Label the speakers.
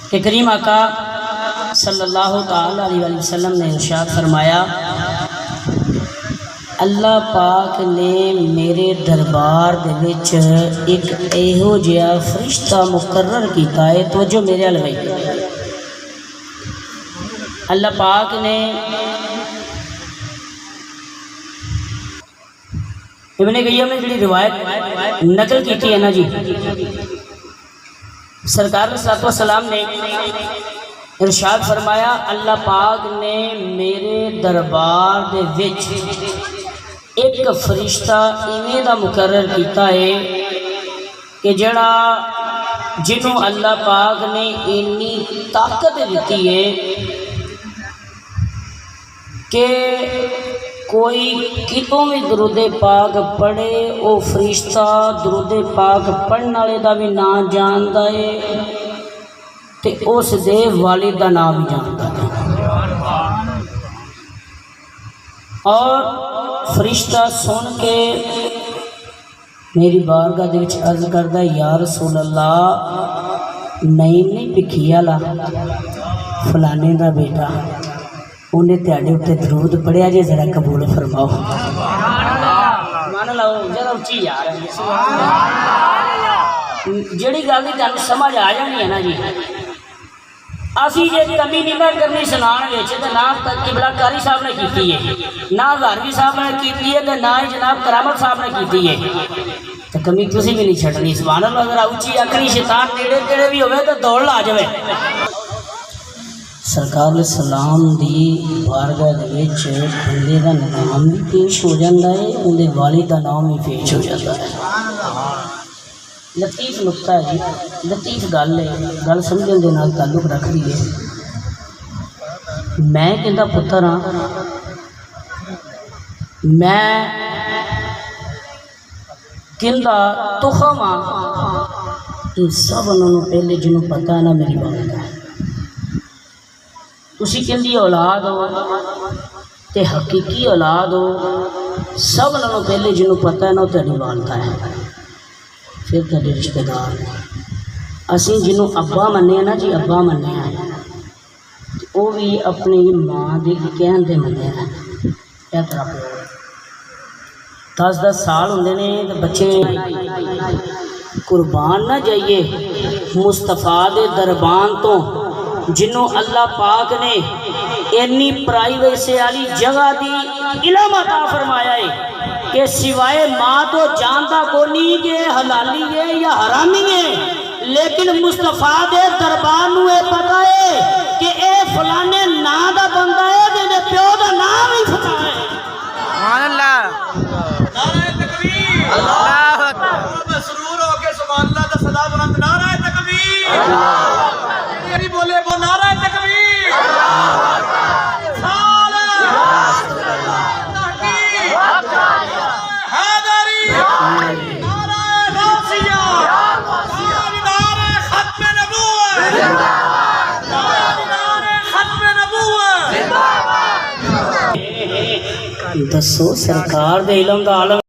Speaker 1: کہ کریم آقا صلی اللہ تعالی علیہ وسلم نے ارشاد فرمایا، اللہ پاک نے میرے دربار دے وچ ایک ایہو جہا فرشتہ مقرر کیتا ہے۔ توجہ میرے ال بھائی، اللہ پاک نے ابن قیم نے جڑی روایت نقل کی ہے نا جی، سرکار صلی اللہ علیہ وسلم نے ارشاد فرمایا، اللہ پاک نے میرے دربار دے وچ ایک فرشتہ ایویں دا مقرر کیتا ہے کہ جڑا جنوں اللہ پاک نے اتنی طاقت دیتی ہے کہ کوئی کتوں بھی درود پاک پڑھے او فرشتہ درود پاک پڑھن والے دا بھی نام جاندا ہے تے اس دے والد دا نام بھی جاندا ہے۔ اور فرشتہ سن کے میری بارگاہ دے وچ عرض کردا ہے، یا رسول اللہ نہیں پکھی والا فلانے دا بیٹا انہیں تیاڈے اتنے درود پڑھیا جی، ذرا قبول فرماؤ۔ مان لو ذرا اچھی یار جیڑی گل کی گل سمجھ آ جانی ہے نا جی، اسی جی کمی نہیں میں کرنی سنان وچ تے نہ قبلہ کاری صاحب نے کیتی ہے، نہ ہزاروی صاحب نے کیتی ہے تے نہ ہی جناب کرامت صاحب نے کیتی ہے، تے کمی تسی بھی نہیں چھڈنی۔ سبحان اللہ، ذرا اچھی آکھنی، شیطان نیڑے تیڑے بھی ہوئے تے دوڑ لا جاوے۔ سرکار علیہ السلام دی بارگاہ دے وچ بندے دا نام بھی پیش ہو جاتا ہے، اندے والد دا نام بھی پیش ہو جاتا ہے۔ لطیف نقطہ ہے جی، لطیف گل ہے، گل سمجھن دے نال تعلق رکھ دی ہے۔ میں کہندا پتر ہاں، میں کہندا تخم ہاں، یہ سب انہوں پہلے جنہوں پتہ ہے نا میری والدہ ہے، تسی کہندی اولاد ہو تے حقیقی اولاد ہو، سب انہوں پہلے جنہوں پتہ ہے نا وہ تیری والدہ ہے، پھر تیرے رشتہ دار ہیں۔ اسی جنہوں ابا مننے ہیں نا جی، ابا مننے ہیں، وہ بھی اپنی ماں دے کہن دے مننے ہیں۔ کیا طرح پہ 10 سال ہوندے نے تے بچے قربان نہ جائیے مصطفیٰ دے دربان تو، جنہوں اللہ پاک نے اتنی پرائیویسی والی جگہ دی علم عطا فرمایا ہے کہ سوائے ماں تو جانتا کو نہیں کہ حلالی ہے یا حرامی ہے، لیکن مصطفیٰ دے دربار نو اے پتہ ہے کہ اے فلانے نا دا بندہ ہے جنہیں پیو دا نام ہی پتہ ہے۔
Speaker 2: سبحان اللہ، نعرہ تکبیر، اللہ اکبر، مسرور ہو کے سبحان اللہ دا صدا بلند، نعرہ تکبیر، میری بولے وہ نعرہ تکبیر،
Speaker 1: دسو سرکار دے علم دا عالم